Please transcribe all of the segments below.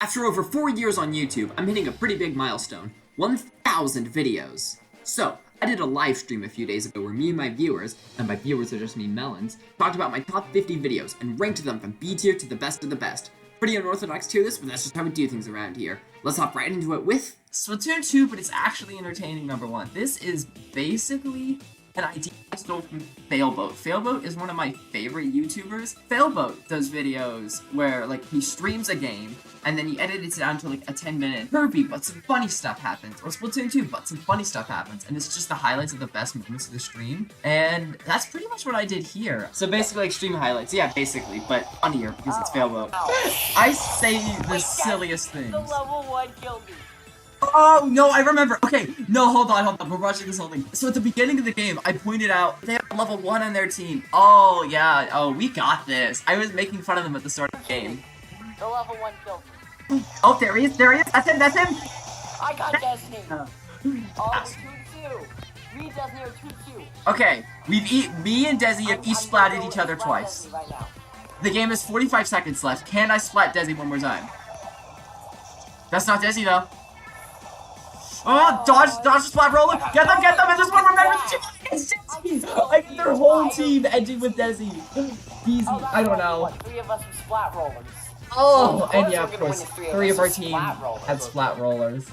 After over 4 years on YouTube, I'm hitting a pretty big milestone, 1,000 videos. So, I did a live stream a few days ago where me and my viewers, and by viewers are just me melons, talked about my top 50 videos and ranked them from B tier to the best of the best. Pretty unorthodox tier list, but that's just how we do things around here. Let's hop right into it with Splatoon 2, but it's actually entertaining, number one. This is basically an idea I stole from Failboat. Failboat is one of my favorite YouTubers. Failboat does videos where, like, he streams a game, and then he edits it down to, like, a 10-minute Kirby, but some funny stuff happens. Or Splatoon 2, but some funny stuff happens. And it's just the highlights of the best moments of the stream. And that's pretty much what I did here. So basically, like, stream highlights. Yeah, basically, but funnier because it's Failboat. I say the silliest things. The level 1 killed me. Oh, no, I remember. Okay, no, hold on. We're watching this whole thing. So at the beginning of the game, I pointed out they have level 1 on their team. Oh, yeah. Oh, we got this. I was making fun of them at the start of the game. The level 1 killed me. Oh, there he is. That's him. I got Destiny. Oh, 2-2. Me and Destiny are 2-2. Okay, me and Desi have each splatted each other twice. Right now. The game has 45 seconds left. Can I splat Desi one more time? That's not Desi, though. Oh, dodge the splat roller. Get them, and just one remember. It's Desi. Like, their whole team ending with Desi. Easy, Oh, I don't know. 3 of us were splat rollers. Oh, and course yeah, we're of gonna course, win if 3 of our us team splat rollers. had splat rollers.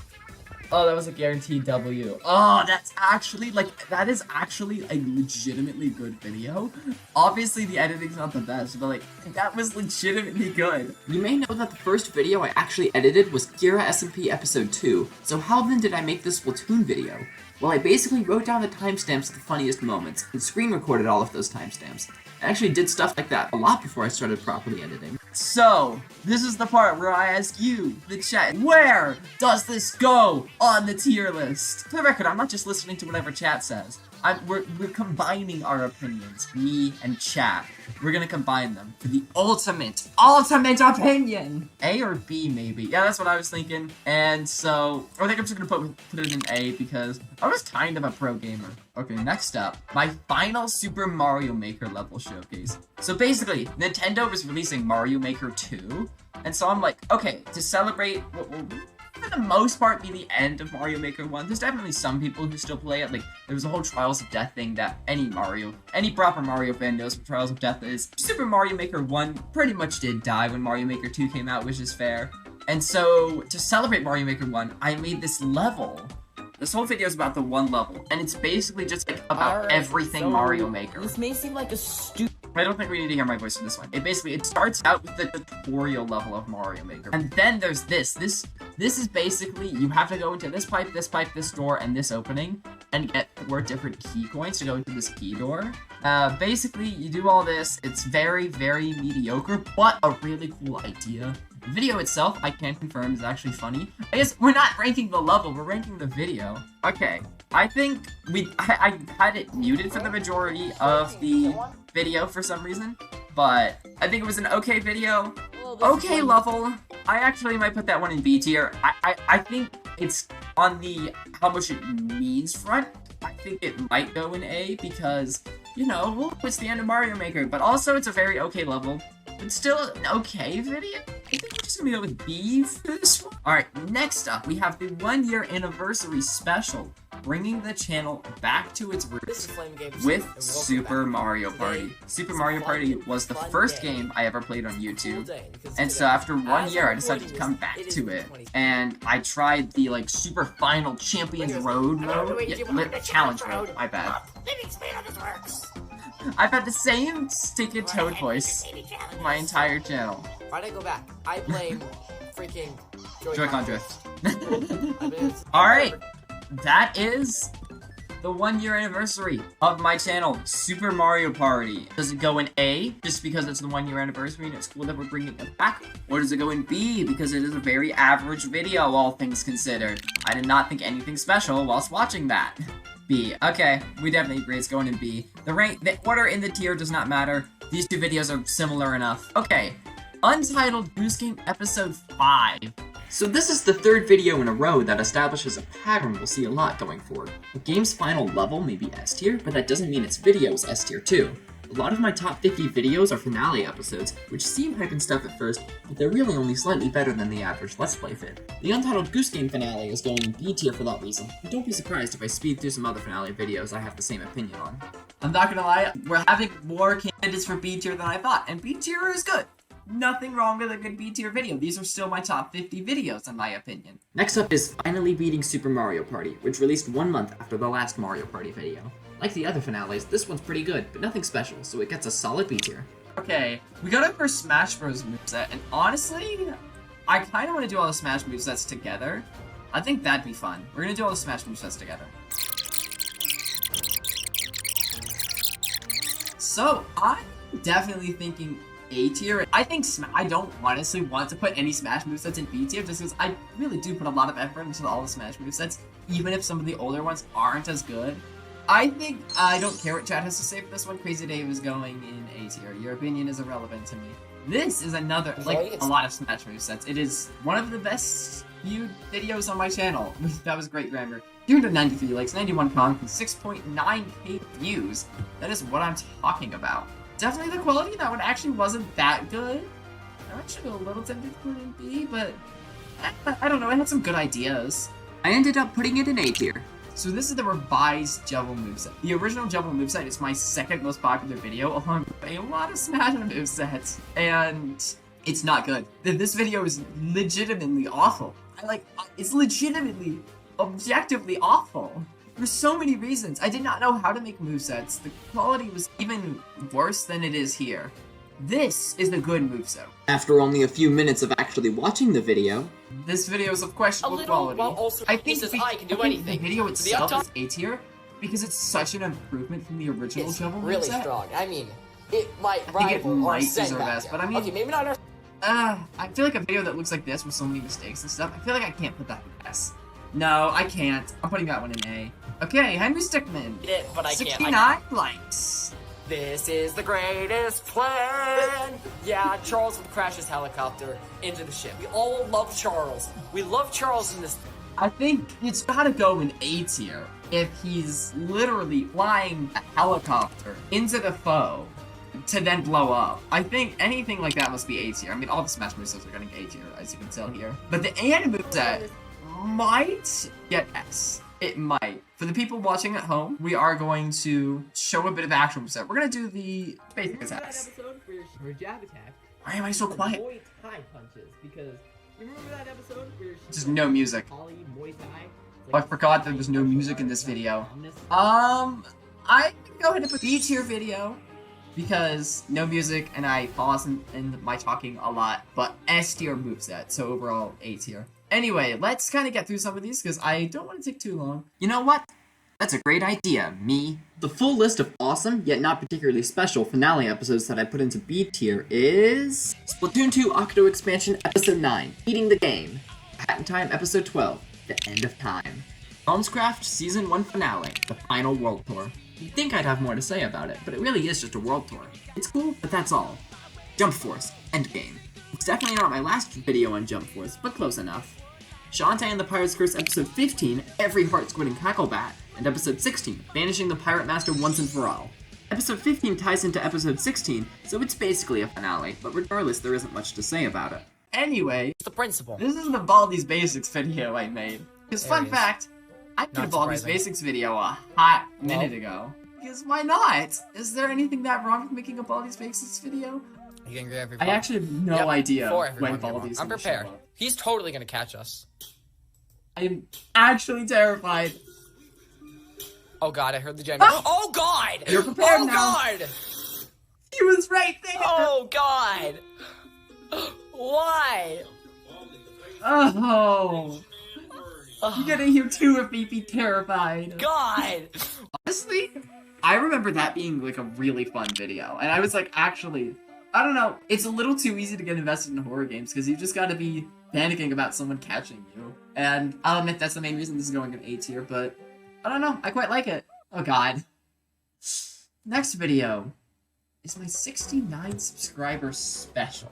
Oh, that was a guaranteed W. Oh, that's actually, like, that is actually a legitimately good video. Obviously, the editing's not the best, but, like, that was legitimately good. You may know that the first video I actually edited was Kira SMP Episode 2, so how then did I make this Splatoon video? Well, I basically wrote down the timestamps of the funniest moments, and screen recorded all of those timestamps. I actually did stuff like that a lot before I started properly editing. So, this is the part where I ask you, the chat, where does this go on the tier list? For the record, I'm not just listening to whatever chat says. We're combining our opinions, me and chat. We're gonna combine them for the ultimate opinion! A or B, maybe. Yeah, that's what I was thinking. And so, I think I'm just gonna put it in A because I was kind of a pro gamer. Okay, next up, my final Super Mario Maker level showcase. So basically, Nintendo was releasing Mario Maker 2, and so I'm like, okay, to celebrate what will for the most part be the end of Mario Maker 1. There's definitely some people who still play it. Like, there was a whole Trials of Death thing that any proper Mario fan knows what Trials of Death is. Super Mario Maker 1 pretty much did die when Mario Maker 2 came out, which is fair. And so, to celebrate Mario Maker 1, I made this level. This whole video is about the one level, and it's basically just like about everything Mario Maker. This may seem like a stupid. I don't think we need to hear my voice for this one. It starts out with the tutorial level of Mario Maker. And then there's this. This is basically, you have to go into this pipe, this door, and this opening, and get 4 different key coins to go into this key door. Basically, you do all this. It's very, very mediocre, but a really cool idea. The video itself, I can confirm, is actually funny. I guess we're not ranking the level, we're ranking the video. Okay, I think I had it muted for the majority of the video for some reason, but I think it was an okay video. Okay level. I actually might put that one in B tier. I think it's on the how much it means front. I think it might go in A because, you know, it's the end of Mario Maker, but also it's a very okay level. But still an okay video. I think we're just gonna go with B for this one. Alright, next up, we have the 1-year anniversary special, bringing the channel back to its roots with Super Mario Party. Super Mario Party was the first game I ever played on YouTube, and so after 1 year, I decided to come back to it, and I tried the, like, Super Final Champions Road mode, Challenge mode, my bad. I've had the same stinking Toad voice my entire channel. Why'd I go back? I blame freaking Joy-Con drift. Alright, that is the 1-year anniversary of my channel, Super Mario Party. Does it go in A, just because it's the 1-year anniversary and it's cool that we're bringing it back? Or does it go in B, because it is a very average video, all things considered? I did not think anything special whilst watching that. B. Okay, we definitely agree it's going in B. The order in the tier does not matter. These 2 videos are similar enough. Okay, Untitled Goose Game Episode 5. So this is the 3rd video in a row that establishes a pattern we'll see a lot going forward. The game's final level may be S tier, but that doesn't mean its video is S tier too. A lot of my top 50 videos are finale episodes, which seem hype and stuff at first, but they're really only slightly better than the average Let's Play vid. The Untitled Goose Game finale is going in B tier for that reason, but don't be surprised if I speed through some other finale videos I have the same opinion on. I'm not gonna lie, we're having more candidates for B tier than I thought, and B tier is good. Nothing wrong with a good B tier video. These are still my top 50 videos in my opinion. Next up is Finally Beating Super Mario Party, which released 1 month after the last Mario Party video. Like the other finales, this one's pretty good, but nothing special, so it gets a solid B tier. Okay, we got our first Smash Bros. Moveset, and honestly, I kind of want to do all the Smash movesets together. I think that'd be fun. We're gonna do all the Smash movesets together. So, I'm definitely thinking A tier. I think I don't honestly want to put any Smash movesets in B tier just because I really do put a lot of effort into all the Smash movesets, even if some of the older ones aren't as good. I think I don't care what chat has to say for this one. Crazy Dave is going in A tier. Your opinion is irrelevant to me. This is another, like, a lot of Smash movesets. It is one of the best viewed videos on my channel. That was great grammar. 293 likes, 91 comments, 6.9k views. That is what I'm talking about. Definitely the quality of that one actually wasn't that good. I'm actually a little tempted to put it in B, but I don't know, it had some good ideas. I ended up putting it in A tier. So this is the revised Jubble moveset. The original Jubble moveset is my second most popular video, along with a lot of Smash movesets, and it's not good. This video is legitimately awful. It's legitimately, objectively awful. For so many reasons. I did not know how to make movesets. The quality was even worse than it is here. This is the good moveset. After only a few minutes of actually watching the video, this video is of questionable quality. Well, also, I think I can do anything. the video The itself up is A tier because it's such an improvement from the original It's Jubble really moveset. strong. I mean, it might I think it rival might Arsene deserve back S, then. but I mean- okay, maybe not our. I feel like a video that looks like this with so many mistakes and stuff, I feel like I can't put that in S. No, I can't. I'm putting that one in A. Okay, Henry Stickmin. It, but I can't. 69 likes. This is the greatest plan. Yeah, Charles would crash his helicopter into the ship. We all love Charles. We love Charles in this. I think it's gotta go in A tier if he's literally flying a helicopter into the foe to then blow up. I think anything like that must be A tier. I mean, all the Smash movesets are getting A tier, as you can tell here. But the Ann moveset might get S. It might. For the people watching at home, we are going to show a bit of actual moveset. We're gonna do the basic attacks. episode for jab attack. Why am I so quiet? Muay Thai punches, because remember that episode where she Just no music. Holly Muay Thai? Oh, I forgot there was no music in this video. I can go ahead and put B tier video because no music and I pause in my talking a lot, but S tier moveset, so overall A tier. Anyway, let's kind of get through some of these because I don't want to take too long. you know what? That's a great idea, me. The full list of awesome, yet not particularly special finale episodes that I put into B tier is Splatoon 2 Octo Expansion Episode 9, Beating the Game, Hat in Time Episode 12, The End of Time, Helmscraft Season 1 Finale, The Final World Tour. You'd think I'd have more to say about it, but it really is just a world tour. It's cool, but that's all. Jump Force, Endgame. It's definitely not my last video on Jump Force, but close enough. Shantae and the Pirate's Curse Episode 15, Every Heart Squid and Cacklebat, and Episode 16, Banishing the Pirate Master Once and For All. Episode 15 ties into Episode 16, so it's basically a finale, but regardless, there isn't much to say about it. Anyway, It's the principle. this is the Baldi's Basics video I made. Because There fun it is. fact, I made a Not Baldi's surprising. Basics video a hot Well. minute ago. Because why not? Is there anything that wrong with making a Baldi's Basics video? You can grab I actually have no Yep, idea for when everyone you Baldi's want. I'm gonna show prepared. up. He's totally gonna catch us. I am actually terrified. Oh god, I heard the gen. Ah! Oh god! You're prepared oh now. god! He was right there! Oh god! Why? Oh! You're gonna hear two of me be terrified. God! Honestly, I remember that being like a really fun video, and I was like, actually, I don't know, it's a little too easy to get invested in horror games because you just gotta be panicking about someone catching you. And I'll admit that's the main reason this is going in A tier, but I don't know, I quite like it. Oh god. Next video is my 69 subscriber special,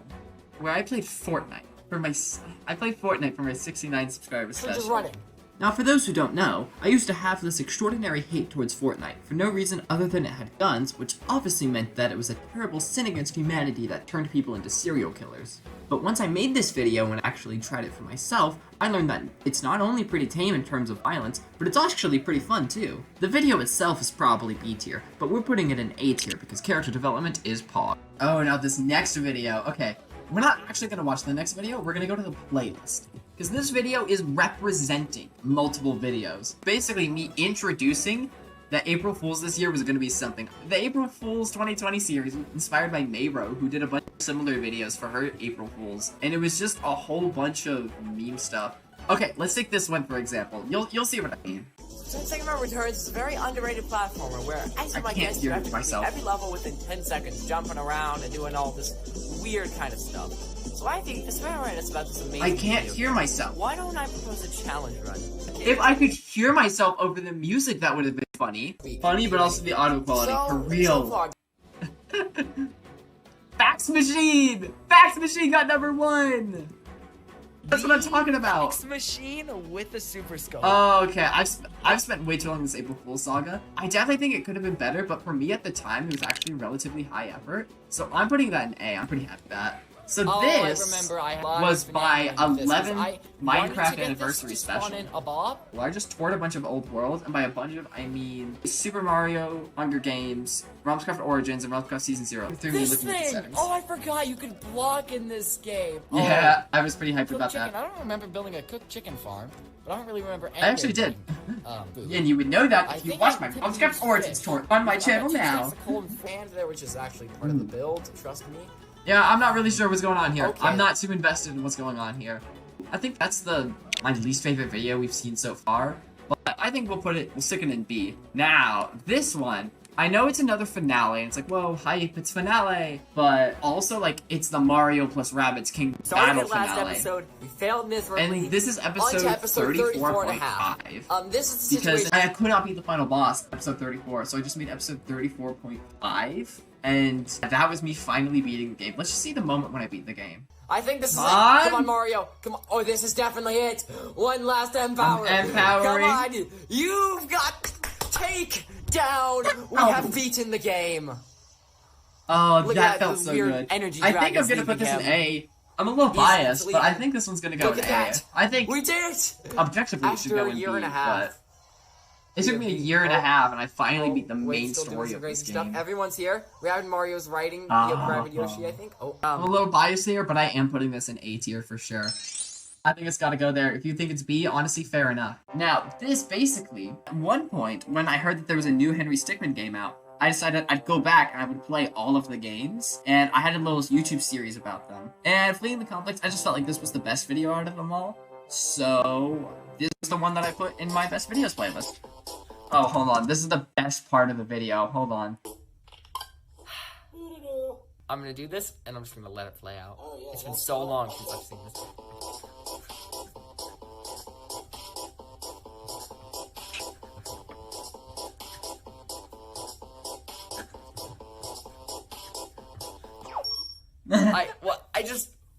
where I played Fortnite for my 69 subscriber We're just special. running. Now, for those who don't know, I used to have this extraordinary hate towards Fortnite for no reason other than it had guns, which obviously meant that it was a terrible sin against humanity that turned people into serial killers. But once I made this video and actually tried it for myself, I learned that it's not only pretty tame in terms of violence, but it's actually pretty fun too. The video itself is probably B tier, but we're putting it in A tier because character development is pog. Oh, now this next video, okay. We're not actually gonna watch the next video, we're gonna go to the playlist. Because this video is representing multiple videos. Basically me introducing that April Fool's this year was gonna be something. The April Fool's 2020 series inspired by Mayro, who did a bunch of similar videos for her April Fool's. And it was just a whole bunch of meme stuff. Okay, let's take this one for example. You'll see what I mean. Since Sigma Returns is a very underrated platformer where, as you might guess, you have to complete every level within 10 seconds, jumping around and doing all this weird kind of stuff. So I think the Spider-Man is about this amazing I can't video. hear myself. Why don't I propose a challenge run? If I could hear myself over the music, that would have been funny. Funny, but also the audio quality, for real. Fax Machine! Fax Machine got #1! That's what I'm talking about. Fax Machine with a super scope. Oh, okay. I've spent way too long in this April Fool's saga. I definitely think it could have been better, but for me at the time, it was actually relatively high effort. So I'm putting that in A. I'm pretty happy with that. So this was my 11th Minecraft anniversary special. Well, I just toured a bunch of old worlds, and by a bunch of, I mean Super Mario, Hunger Games, Realmscraft Origins, and Realmscraft Season 0. This thing! Oh, I forgot you could block in this game. Yeah, I was pretty hyped about that. I don't remember building a cooked chicken farm, but I don't really remember I actually did. And you would know that if you watched my Realmscraft Origins tour on my channel now. Which is actually part of the build, trust me. Yeah, I'm not really sure what's going on here. Okay. I'm not too invested in what's going on here. I think that's my least favorite video we've seen so far. But I think we'll stick it in B. Now, this one, I know it's another finale, and it's like, whoa, hype, it's finale. But also, like, it's the Mario plus Rabbids Kingdom Battle last finale. episode, we failed miserably. And this is episode 34.5. This is the because situation. I could not beat the final boss, episode 34, so I just made episode 34.5. And that was me finally beating the game. Let's just see the moment when I beat the game. I think this is it. Come on, Mario. Come on. Oh, this is definitely it. One last empower. Empowering. Come on. You've got take down. We have beaten the game. Oh, Look that at felt the so weird good. energy I think I'm dragons gonna put this in leaving A. I'm a little biased, but I think this one's gonna go Look in at A. that. I think We did it. objectively it should After go a in year B, and a half. but it took me a year and a half, and I finally beat the main story of this game. Everyone's here. We have Mario's writing via Private Yoshi, I think. I'm a little biased here, but I am putting this in A tier for sure. I think it's gotta go there. If you think it's B, honestly, fair enough. Now, this basically, at one point, when I heard that there was a new Henry Stickmin game out, I decided I'd go back and I would play all of the games, and I had a little YouTube series about them. And Fleeing the Complex, I just felt like this was the best video out of them all. So, this is the one that I put in my best videos playlist. Oh, hold on. This is the best part of the video. Hold on. I'm gonna do this, and I'm just gonna let it play out. It's been so long since I've seen this.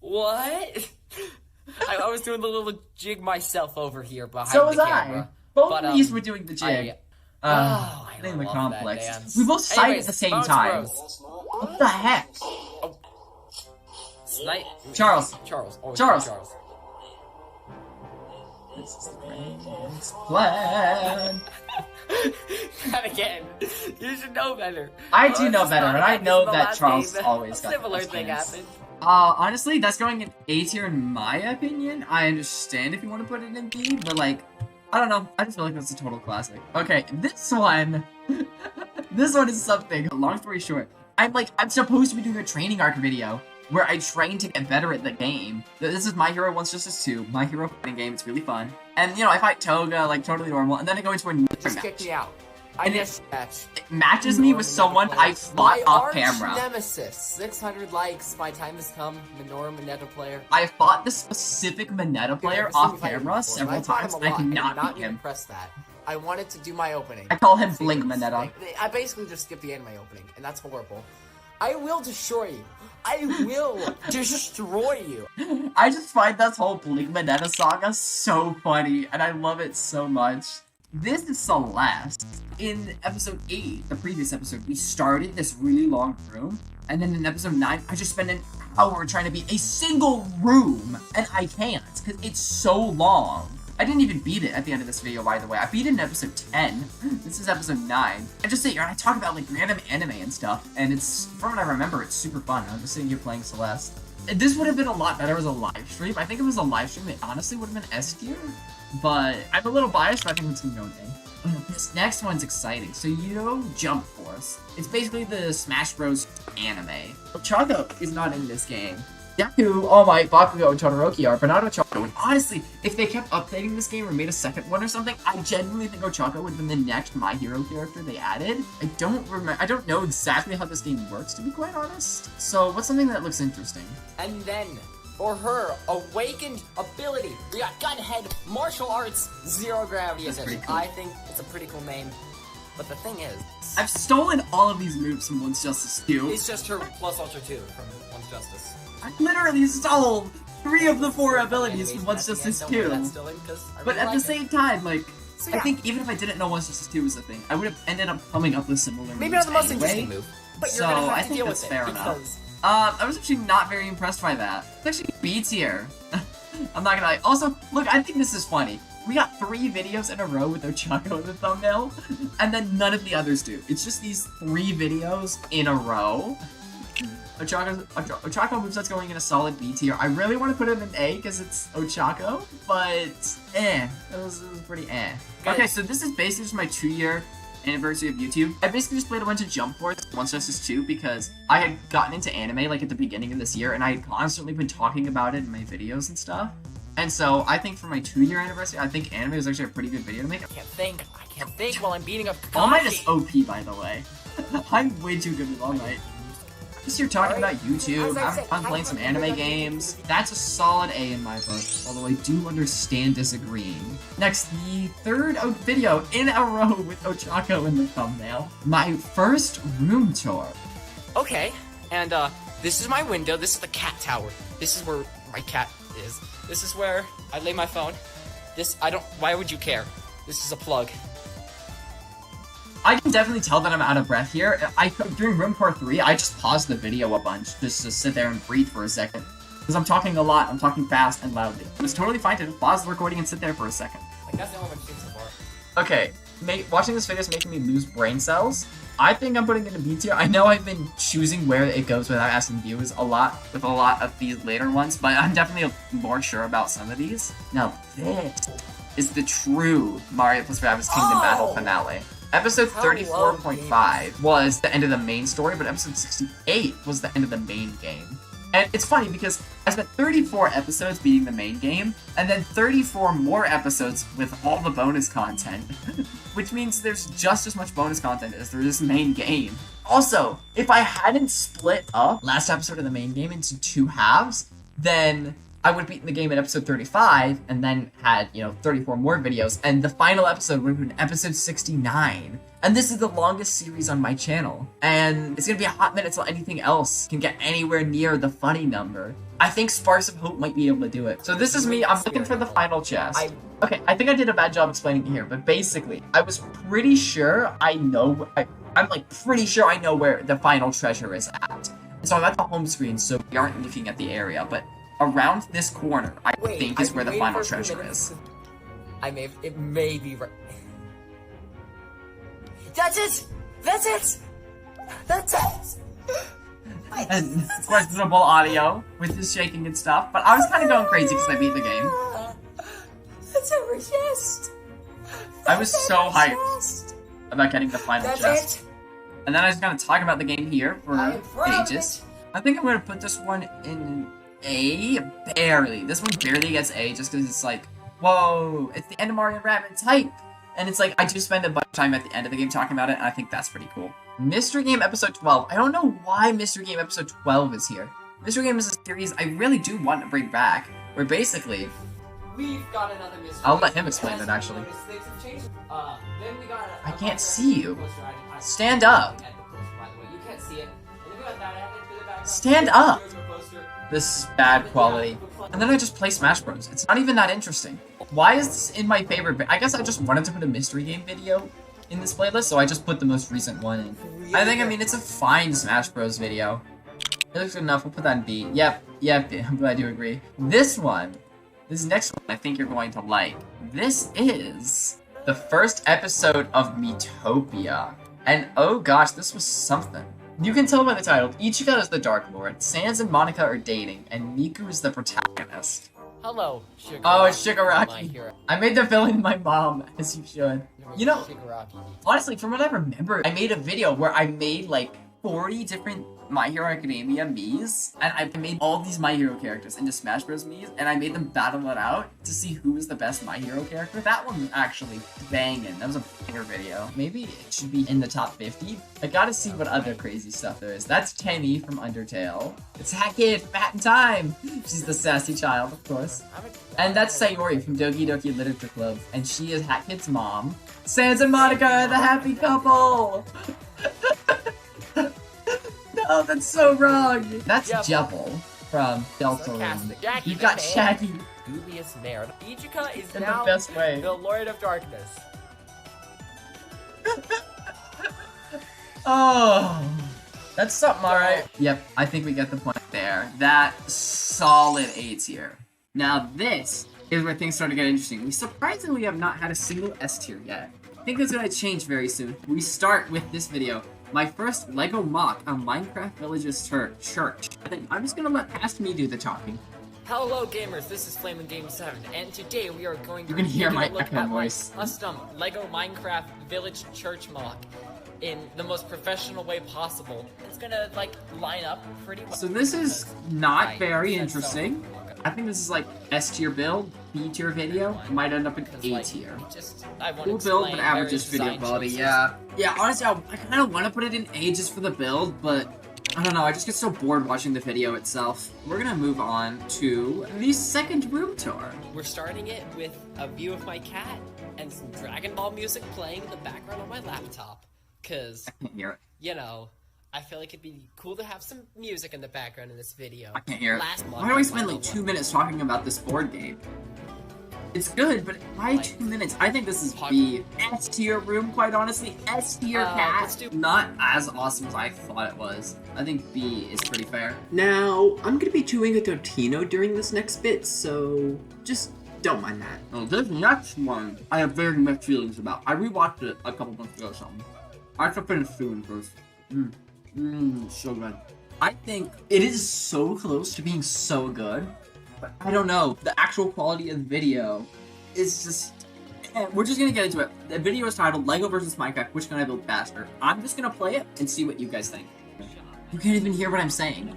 What? I was doing the little jig myself over here behind So was the camera. Both of these were doing the jig. I in the love complex. that dance. We both sighed Anyways, at the same Bounce time. Bros. What the heck? Charles. Charles. Always Charles. Charles. This is the greatest plan. Not again. You should know better. I do know better, and I know the that last Charles game, always a got similar the best thing games. happened. Honestly, that's going in A tier in my opinion. I understand if you want to put it in B, but like, I don't know. I just feel like that's a total classic. Okay, this one, this one is something. Long story short, I'm supposed to be doing a training arc video where I train to get better at the game. This is My Hero 1's Justice 2, My Hero fighting game. It's really fun. And you know, I fight Toga like totally normal, and then I go into another Just match. kick me out. I And missed match. It matches me with someone I fought My off arch camera. nemesis. 600 likes. My time has come. Minoru Mineta player. I fought this specific Mineta player I've seen off you fight him camera before, several but I fought times, him and a I could lot. not I did beat him. Press that. I wanted to do my opening. I call him See, Blink it's Mineta. like- I basically just skipped the anime opening, and that's horrible. I will destroy you. I will destroy you. I just find this whole Blink Manetta saga so funny, and I love it so much. This is Celeste. In episode 8, the previous episode, we started this really long room, and then in episode 9, I just spent an hour trying to beat a single room, and I can't, because it's so long. I didn't even beat it at the end of this video, by the way. I beat it in episode 10. This is episode 9. I just sit here and I talk about like random anime and stuff, and it's, from what I remember, it's super fun. I'm just sitting here playing Celeste. This would have been a lot better as a live stream. I think if it was a live stream, it honestly would have been S tier. But I'm a little biased, but I think it's gonna go in A. This next one's exciting. So you know Jump Force. It's basically the Smash Bros. Anime. Ochako is not in this game. Yaku, All Might, Bakugo, and Todoroki are, but not Ochako. And honestly, if they kept updating this game or made a second one or something, I genuinely think Ochako would have been the next My Hero character they added. I don't know exactly how this game works, to be quite honest. So what's something that looks interesting? And then, for her awakened ability, we got Gunhead, Martial Arts, Zero Gravity Edition. Cool. I think it's a pretty cool name. But the thing is, I've stolen all of these moves from Once Justice 2. it's just her plus Ultra 2 from One's Justice. I literally stole 3 of the 4 abilities from Once Justice 2. But at the same time, like, I think even if I didn't know Once Justice 2 was a thing, I would have ended up coming up with similar moves. Maybe not the most anyway. interesting move, but So, you're gonna I have to think deal that's with it fair enough. because I was actually not very impressed by that. It's actually B tier. I'm not gonna lie. Also, look, I think this is funny. We got 3 videos in a row with Ochako in the thumbnail, and then none of the others do. It's just these 3 videos in a row. Ochako moveset's going in a solid B tier. I really want to put it in an A because it's Ochako, but it was pretty eh. Okay, so this is basically just my 2-year anniversary of YouTube. I basically just played a bunch of Jump Force, Once Justice 2, because I had gotten into anime like at the beginning of this year, and I had constantly been talking about it in my videos and stuff. And so I think for my 2-year anniversary, I think anime is actually a pretty good video to make. I can't think while I'm beating up All Might is OP, by the way. I'm way too good with All Might. Just here talking about YouTube, having fun playing some anime games. That's a solid A in my book, although I do understand disagreeing. Next, the 3rd video in a row with Ochako in the thumbnail. My first room tour. Okay, and this is my window. This is the cat tower. This is where my cat is. This is where I lay my phone. Why would you care? This is a plug. I can definitely tell that I'm out of breath here. During room tour 3, I just paused the video a bunch just to sit there and breathe for a second. Because I'm talking a lot, I'm talking fast and loudly. It was totally fine to just pause the recording and sit there for a second. Like, that's the only one I've seen so far. Okay, watching this video is making me lose brain cells. I think I'm putting it in B tier. I know I've been choosing where it goes without asking viewers a lot with a lot of these later ones, but I'm definitely more sure about some of these. Now this is the true Mario plus Rabbids Kingdom Battle finale. Episode 34.5 was the end of the main story, but episode 68 was the end of the main game. And it's funny because I spent 34 episodes beating the main game, and then 34 more episodes with all the bonus content, which means there's just as much bonus content as there is main game. Also, if I hadn't split up last episode of the main game into 2 halves, then I would have beaten the game at episode 35, and then had, 34 more videos, and the final episode would have been episode 69. And this is the longest series on my channel, and it's gonna be a hot minute till anything else can get anywhere near the funny number. I think Sparks of Hope might be able to do it. So this is me, I'm looking for the final chest. Okay, I think I did a bad job explaining it here, but basically, I was pretty sure I'm like pretty sure I know where the final treasure is at. So I'm at the home screen, so we aren't looking at the area, but around this corner, I think is where the final treasure is. It may be right. That's it! That's it! That's it! And questionable audio with the shaking and stuff, but I was kind of going crazy because I beat the game. That's every chest! I was so hyped about getting the final chest. And then I just gonna talk about the game here for ages. I think I'm gonna put this one in A, barely. This one barely gets A just because it's like, whoa, it's the end of Mario & Rabbids hype. And it's like, I do spend a bunch of time at the end of the game talking about it, and I think that's pretty cool. Mystery Game Episode 12. I don't know why Mystery Game Episode 12 is here. Mystery Game is a series I really do want to bring back, where basically... We've got another mystery. I'll let him explain it, actually. Then we got I can't see you. Stand up. You can't see it. In the Stand up! This is bad quality. And then I just play Smash Bros. It's not even that interesting. Why is this in my favorite? I guess I just wanted to put a mystery game video in this playlist, so I just put the most recent one in. I mean, it's a fine Smash Bros. Video. It looks good enough. We'll put that in B. Yep, I'm glad you agree. This next one, I think you're going to like. This is the first episode of Miitopia. And oh gosh, this was something. You can tell by the title, Ichika is the Dark Lord, Sans and Monica are dating, and Miku is the protagonist. Hello, Shigaraki. Oh, it's Shigaraki. I made the villain my mom, as you should. You know, honestly, from what I remember, I made a video where I made like 40 different My Hero Academia Miis, and I made all these My Hero characters into Smash Bros. Miis, and I made them battle it out to see who was the best My Hero character. That one was actually banging. That was a banger video. Maybe it should be in the top 50. I gotta see what other crazy stuff there is. That's Tenny from Undertale. It's Hat Kid from Hat in Time. She's the sassy child, of course. And that's Sayori from Doki Doki Literature Club, and she is Hat Kid's mom. Sans and Monica are the happy couple! Oh, that's so wrong! That's Jebble from Deltarune. You've got Shaggy. Dubious Mare. Ichika is In now the best way. the Lord of Darkness. Oh, that's something, alright. Yep, I think we get the point there. That solid A tier. Now this is where things start to get interesting. We surprisingly have not had a single S tier yet. I think that's gonna change very soon. We start with this video. My first LEGO mock on Minecraft Village's church. I think I'm just gonna let past me do the talking. Hello gamers, this is Flamin' Game 7, and today we are going to You can hear my look echo at my voice. custom LEGO Minecraft Village Church mock in the most professional way possible. It's gonna like line up pretty well. So this is not very interesting. I think this is like S tier build, B tier video. It might end up in A tier. Cool build, but average just video quality. Yeah, honestly, I kind of want to put it in A just for the build, but I don't know. I just get so bored watching the video itself. We're gonna move on to the second room tour. We're starting it with a view of my cat and some Dragon Ball music playing in the background on my laptop. Cause, I can't hear it. you know, I feel like it'd be cool to have some music in the background in this video. I can't hear it. Last month, Why do I spend like 2 minutes talking about this board game? It's good, but why 2 minutes? I think this is B. S tier room, quite honestly. S tier cat. Not as awesome as I thought it was. I think B is pretty fair. Now, I'm gonna be chewing a Totino during this next bit, so just don't mind that. Oh, this next one, I have very mixed feelings about. I rewatched it a couple months ago or something. I have to finish doing first. So good. I think it is so close to being so good, but I don't know. The actual quality of the video is just... We're just gonna get into it. The video is titled LEGO vs. Minecraft, which can I build faster? I'm just gonna play it and see what you guys think. You can't even hear what I'm saying.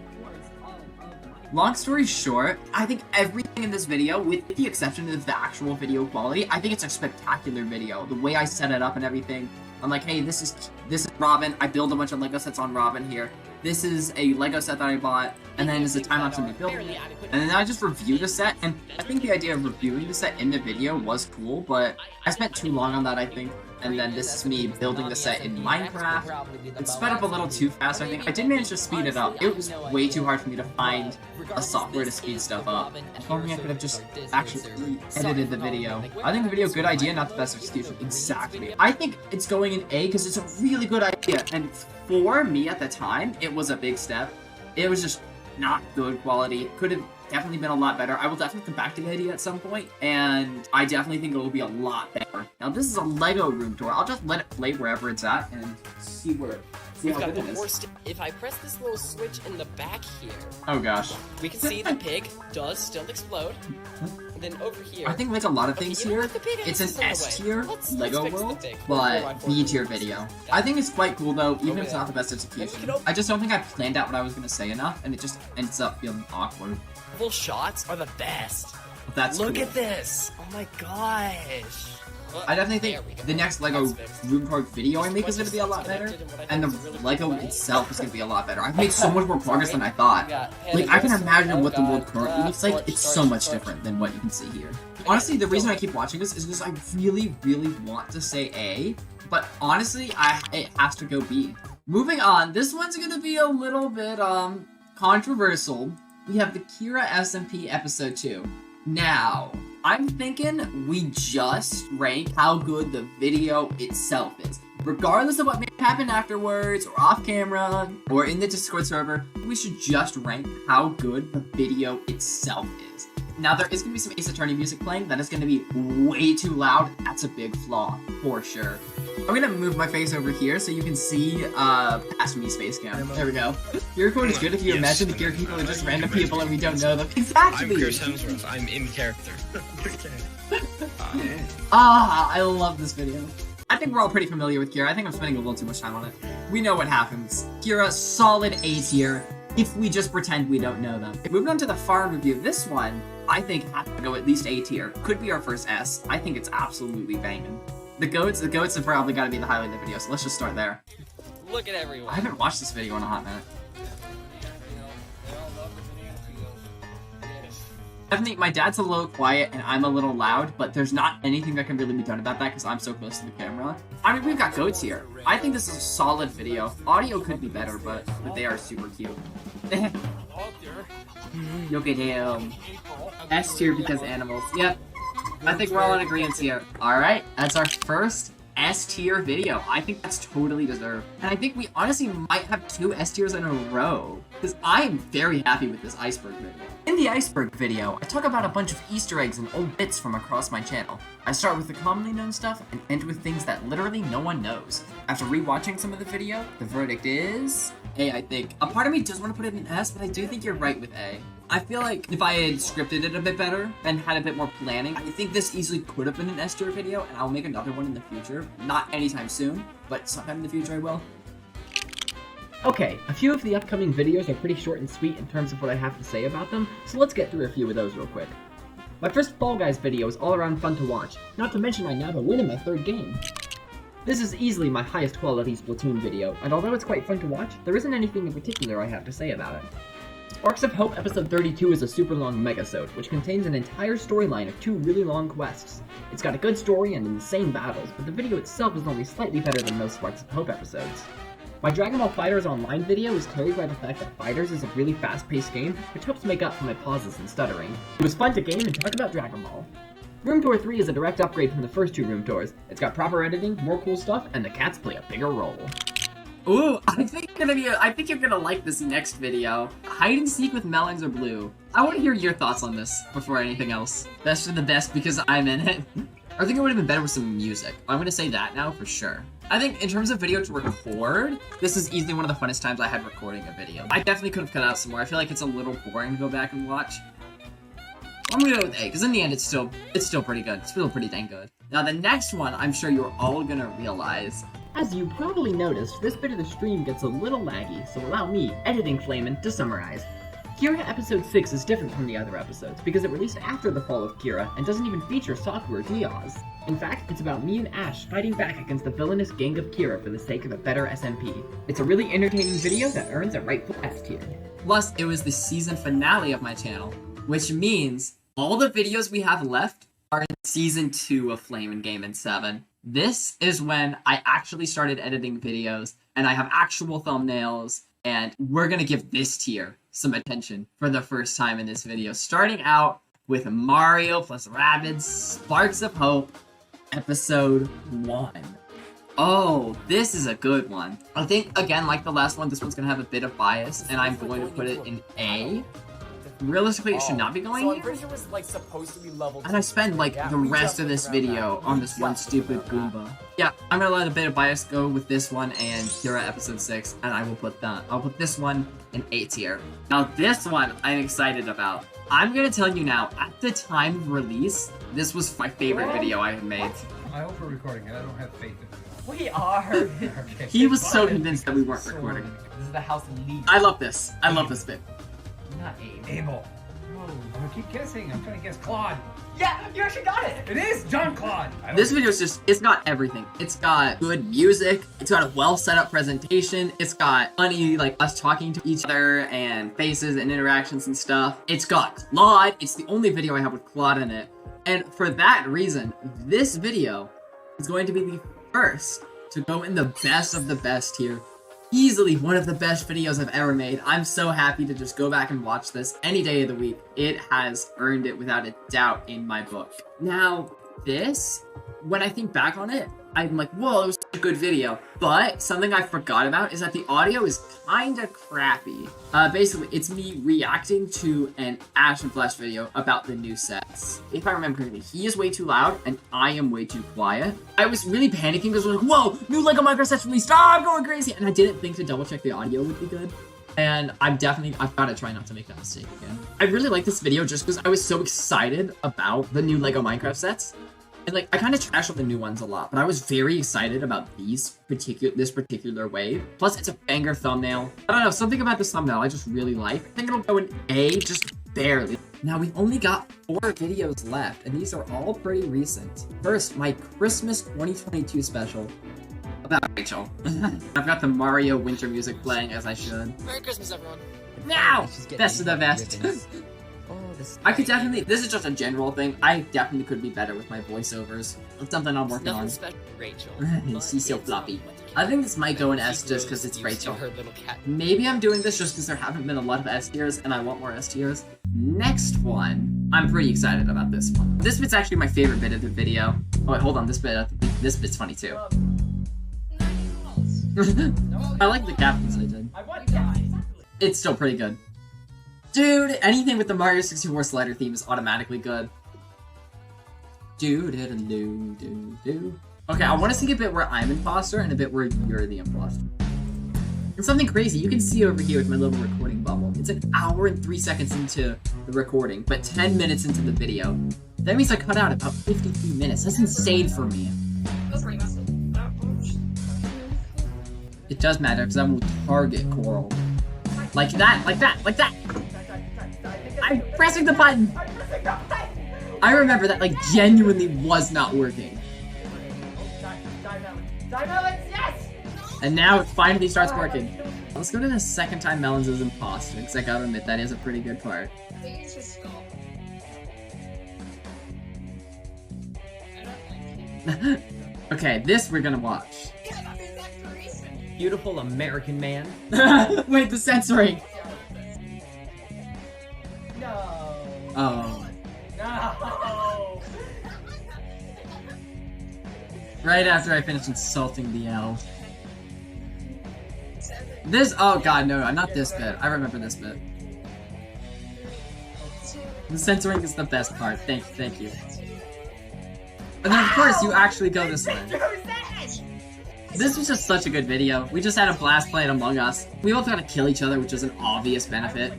Long story short, I think everything in this video, with the exception of the actual video quality, I think it's a spectacular video. The way I set it up and everything. I'm like, hey, this is Robin. I build a bunch of LEGO sets on Robin here. This is a LEGO set that I bought, and then there's a time lapse of me building it. And then I just reviewed the set, and I think the idea of reviewing the set in the video was cool, but I spent too long on that, I think. And then this is me building the set in Minecraft. It sped up a little too fast, I think. I did manage to speed it up. It was way too hard for me to find a software to speed stuff up. If only I could have just actually edited the video. I think the video, good idea, not the best execution. Exactly. I think it's going in A because it's a really good idea. And for me at the time, it was a big step. It was just not good quality. Could have definitely been a lot better. I will definitely come back to the idea at some point, and I definitely think it will be a lot better. Now this is a LEGO room tour. I'll just let it play wherever it's at and see how good it is. If I press this little switch in the back here, oh gosh, we can see the pig does still explode. And then over here, I think like a lot of things here, it's an S tier LEGO world, but B tier video. I think it's quite cool though, even if it's not the best execution. I just don't think I planned out what I was gonna say enough, and it just ends up feeling awkward. Full shots are the best. That's Look cool. at this! Oh my gosh! I definitely think the next LEGO room tour video I make is going to be a lot better, and the LEGO itself is going to be a lot better. I've made so much more progress than I thought. Like, I can imagine what the world currently looks like. It's so much different than what you can see here. Honestly, the reason I keep watching this is because I really, really want to say A, but honestly, it has to go B. Moving on, this one's gonna be a little bit, controversial. We have the Kira SMP Episode 2. Now, I'm thinking we just rank how good the video itself is. Regardless of what may happen afterwards, or off camera, or in the Discord server, we should just rank how good the video itself is. Now, there is going to be some Ace Attorney music playing that is going to be way too loud. That's a big flaw, for sure. I'm going to move my face over here so you can see past me space cam. There we go. Your code is good if you imagine the gear people are just random people and we don't know them. Exactly! I'm Chris Hemsworth. I'm in character. I love this video. I think we're all pretty familiar with Kira. I think I'm spending a little too much time on it. We know what happens. Kira, solid A tier, if we just pretend we don't know them. Moving on to the farm review, this one, I think has to go at least A tier. Could be our first S. I think it's absolutely banging. The goats have probably got to be the highlight of the video, so let's just start there. Look at everyone. I haven't watched this video in a hot minute. Definitely, my dad's a little quiet and I'm a little loud, but there's not anything that can really be done about that because I'm so close to the camera. I mean, we've got goats here. I think this is a solid video. Audio could be better, but they are super cute. Look at him. S tier because animals. Yep. I think we're all in agreement here. Alright, that's our first S tier video. I think that's totally deserved. And I think we honestly might have 2 S tiers in a row. Because I'm very happy with this iceberg video. In the iceberg video, I talk about a bunch of Easter eggs and old bits from across my channel. I start with the commonly known stuff and end with things that literally no one knows. After rewatching some of the video, the verdict is A, I think. A part of me does want to put it in S, but I do think you're right with A. I feel like if I had scripted it a bit better and had a bit more planning, I think this easily could have been an S tier video, and I'll make another one in the future. Not anytime soon, but sometime in the future I will. Okay, a few of the upcoming videos are pretty short and sweet in terms of what I have to say about them, so let's get through a few of those real quick. My first Fall Guys video is all around fun to watch, not to mention I now have a win in my 3rd game. This is easily my highest quality Splatoon video, and although it's quite fun to watch, there isn't anything in particular I have to say about it. Sparks of Hope Episode 32 is a super long megasode, which contains an entire storyline of 2 really long quests. It's got a good story and insane battles, but the video itself is only slightly better than most Sparks of Hope episodes. My Dragon Ball FighterZ Online video is carried by the fact that Fighters is a really fast-paced game, which helps make up for my pauses and stuttering. It was fun to game and talk about Dragon Ball. Room Tour 3 is a direct upgrade from the first 2 room tours. It's got proper editing, more cool stuff, and the cats play a bigger role. Ooh, I think you're gonna like this next video. Hide and seek with melons or blue. I want to hear your thoughts on this before anything else. Best of the best because I'm in it. I think it would have been better with some music. I'm gonna say that now for sure. I think in terms of video to record, this is easily one of the funnest times I had recording a video. I definitely could have cut out some more. I feel like it's a little boring to go back and watch. I'm gonna go with A, because in the end it's still pretty good. It's still pretty dang good. Now the next one, I'm sure you're all gonna realize. As you probably noticed, this bit of the stream gets a little laggy, so allow me, Editing Flamin', to summarize. Kira Episode 6 is different from the other episodes because it released after the fall of Kira and doesn't even feature Saku or Diaz. In fact, it's about me and Ash fighting back against the villainous gang of Kira for the sake of a better SMP. It's a really entertaining video that earns a rightful S tier. Plus, it was the season finale of my channel, which means all the videos we have left are in season 2 of Flame and Game in 7. This is when I actually started editing videos, and I have actual thumbnails, and we're gonna give this tier some attention for the first time in this video. Starting out with Mario plus Rabbids Sparks of Hope, Episode 1. Oh, this is a good one. I think, again, like the last one, this one's gonna have a bit of bias, and I'm going to put it in A. Realistically, it should not be going so here. I'm pretty sure it was like supposed to be level 2. And I spend like the rest of this video on this one stupid Goomba. Yeah, I'm gonna let a bit of bias go with this one and Kira Episode 6, and I'll put this one in A tier. Now this one I'm excited about. I'm gonna tell you now, at the time of release, this was my favorite video I had made. I hope we're recording it. I don't have faith in it. We are. Okay. He was so convinced that we weren't recording. This is the house lead. I love this. I love this bit. Not Abe. Abel. No, I keep guessing. I'm trying to guess Claude. Yeah, you actually got it. It is John Claude. This video is just, it's got everything. It's got good music, it's got a well set up presentation, it's got funny, like, us talking to each other and faces and interactions and stuff. It's got Claude, it's the only video I have with Claude in it. And for that reason, this video is going to be the first to go in the best of the best tier. easily one of the best videos I've ever made. I'm so happy to just go back and watch this any day of the week. It has earned it without a doubt in my book. Now, this, when I think back on it, I'm like, whoa, it was such a good video. But something I forgot about is that the audio is kinda crappy. Basically, it's me reacting to an Ash and Flesh video about the new sets. If I remember correctly, he is way too loud and I am way too quiet. I was really panicking because I was like, whoa, new LEGO Minecraft sets released, I'm going crazy. And I didn't think to double check the audio would be good. And I've gotta try not to make that mistake again. I really like this video just because I was so excited about the new LEGO Minecraft sets. And like, I kind of trash on the new ones a lot, but I was very excited about this particular wave. Plus, it's a banger thumbnail. I don't know, something about this thumbnail I just really like. I think it'll go in A, just barely. Now, we've only got 4 videos left, and these are all pretty recent. First, my Christmas 2022 special about Rachel. I've got the Mario winter music playing as I should. Merry Christmas, everyone. Now, best of the best. I could definitely, this is just a general thing, I definitely could be better with my voiceovers. It's something I'm working on. Special, Rachel. She's so floppy. I think this might go in S just because it's Rachel. Her little cat. Maybe I'm doing this just because there haven't been a lot of S tiers and I want more S tiers. Next one, I'm pretty excited about this one. This bit's actually my favorite bit of the video. Oh wait, hold on, this bit's funny too. I like the captions I did. It's still pretty good. Dude, anything with the Mario 64 slider theme is automatically good. Okay, I want to see a bit where I'm imposter and a bit where you're the imposter. And something crazy, you can see over here with my little recording bubble. It's an hour and 3 seconds into the recording, but 10 minutes into the video. That means I cut out about 53 minutes. That's insane for me. It does matter because I'm with target Coral. Like that, like that, like that! I'm pressing the button! I remember that, like, genuinely was not working. And now it finally starts working. Let's go to the second time Melons is imposter, because I gotta admit, that is a pretty good part. Okay, this we're gonna watch. Beautiful American man. Wait, the censoring! No. Oh. No. Right after I finished insulting the L. This, oh god, no, not this bit. I remember this bit. The censoring is the best part. Thank you. And then of course you actually go this way. This was just such a good video. We just had a blast playing Among Us. We both got to kill each other, which is an obvious benefit.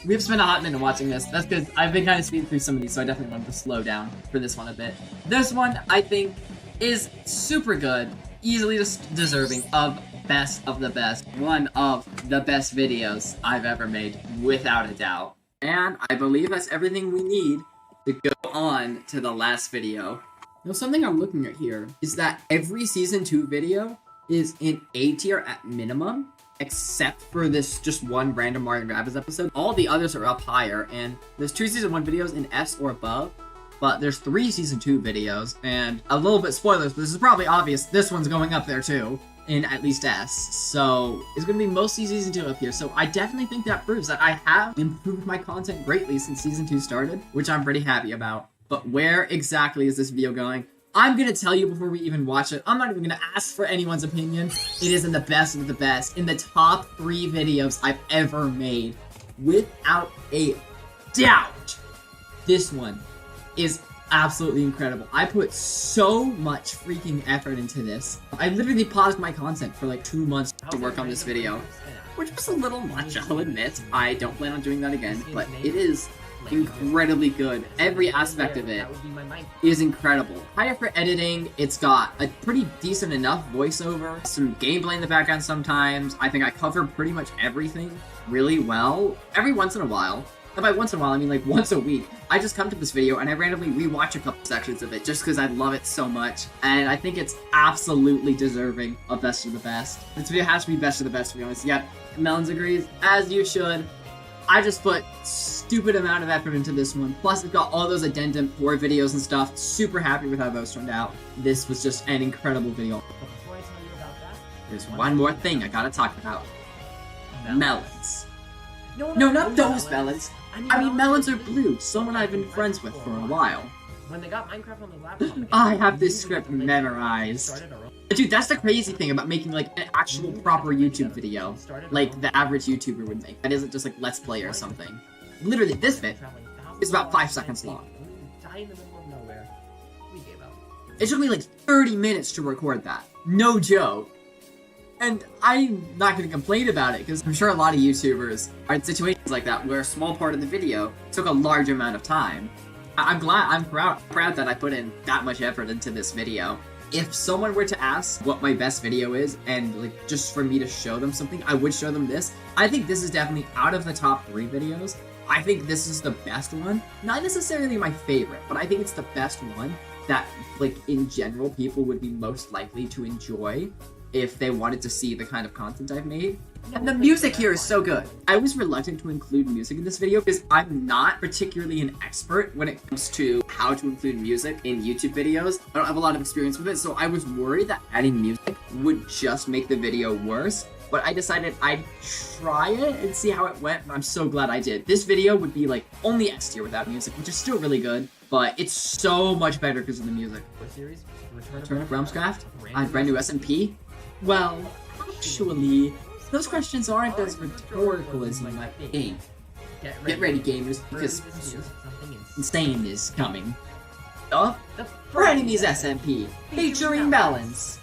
We've spent a hot minute watching this. That's because I've been kind of speeding through some of these, so I definitely wanted to slow down for this one a bit. This one, I think, is super good. Easily deserving of best of the best. One of the best videos I've ever made, without a doubt. And I believe that's everything we need to go on to the last video. Now, something I'm looking at here is that every Season 2 video is in A tier at minimum, except for this just one random Mario & Rabbids episode. All the others are up higher, and there's 2 Season 1 videos in S or above, but there's 3 Season 2 videos, and a little bit spoilers, but this is probably obvious, this one's going up there too, in at least S, so it's going to be mostly Season 2 up here, so I definitely think that proves that I have improved my content greatly since Season 2 started, which I'm pretty happy about. But where exactly is this video going? I'm gonna tell you before we even watch it. I'm not even gonna ask for anyone's opinion. It is in the best of the best, in the top 3 videos I've ever made, without a doubt. This one is absolutely incredible. I put so much freaking effort into this. I literally paused my content for like 2 months to work on this video, which was a little much, I'll admit. I don't plan on doing that again, but it is incredibly good. Every aspect of it is incredible. Higher for editing, it's got a pretty decent enough voiceover, some gameplay in the background sometimes. I think I cover pretty much everything really well. Every once in a while, and by once in a while I mean like once a week, I just come to this video and I randomly rewatch a couple sections of it just because I love it so much, and I think it's absolutely deserving of best of the best. This video has to be best of the best, to be honest. Yeah, Melons agrees, as you should. I just put stupid amount of effort into this one. Plus, it's got all those addendum core videos and stuff. Super happy with how those turned out. This was just an incredible video. But before I tell you about that, there's one more thing I gotta talk about. Melons. No, not those melons. I mean, melons are blue, someone I've been friends with for a while. When they got Minecraft on the laptop, I have this script memorized. Dude, that's the crazy thing about making, like, an actual proper YouTube video. Like, the average YouTuber would make. That isn't just, like, Let's Play or something. Literally, this bit is about 5 seconds long. It took me, like, 30 minutes to record that. No joke. And I'm not gonna complain about it, because I'm sure a lot of YouTubers are in situations like that, where a small part of the video took a large amount of time. I'm proud that I put in that much effort into this video. If someone were to ask what my best video is, and like just for me to show them something, I would show them this. I think this is definitely out of the top 3 videos. I think this is the best one. Not necessarily my favorite, but I think it's the best one that, like, in general, people would be most likely to enjoy if they wanted to see the kind of content I've made. And the music here is so good. I was reluctant to include music in this video because I'm not particularly an expert when it comes to how to include music in YouTube videos. I don't have a lot of experience with it, so I was worried that adding music would just make the video worse. But I decided I'd try it and see how it went, and I'm so glad I did. This video would be, like, only S tier without music, which is still really good, but it's so much better because of the music. Return of Realmscraft? Brand new SMP? Well, actually, those questions aren't as rhetorical as you might think. Get ready, gamers, because insane is coming. The Frenemies SMP, featuring melons.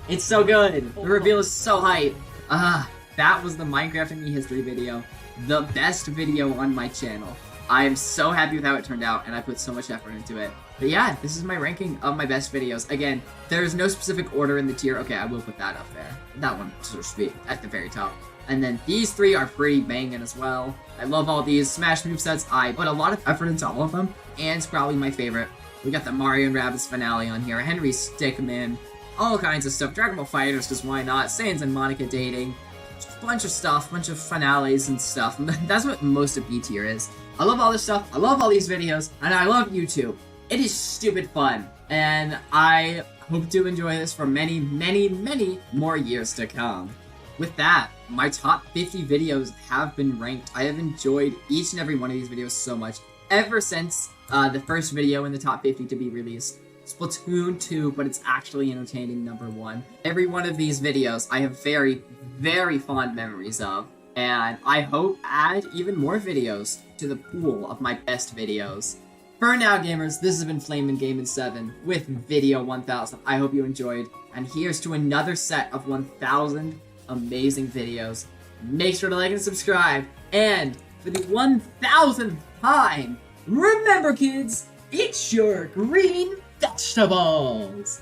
It's so good. The reveal is so hype. That was the Minecraft and Me history video. The best video on my channel. I am so happy with how it turned out, and I put so much effort into it. But yeah, this is my ranking of my best videos. Again, there's no specific order in the tier. Okay, I will put that up there. That one, so to speak, at the very top. And then these 3 are pretty banging as well. I love all these Smash movesets. I put a lot of effort into all of them, and it's probably my favorite. We got the Mario and Rabbids finale on here, Henry Stickmin, all kinds of stuff, Dragon Ball FighterZ, because why not, Sans and Monica dating, just a bunch of stuff, bunch of finales and stuff. That's what most of B tier is. I love all this stuff, I love all these videos, and I love YouTube. It is stupid fun, and I hope to enjoy this for many, many, many more years to come. With that, my top 50 videos have been ranked. I have enjoyed each and every one of these videos so much, ever since the first video in the top 50 to be released. Splatoon 2, but it's actually entertaining #1. Every one of these videos I have very, very fond memories of, and I hope to add even more videos to the pool of my best videos. For now, gamers, this has been Flamin' Gamin' 7 with video 1000. I hope you enjoyed, and here's to another set of 1000 amazing videos. Make sure to like and subscribe, and for the 1000th time, remember, kids, eat your green vegetables!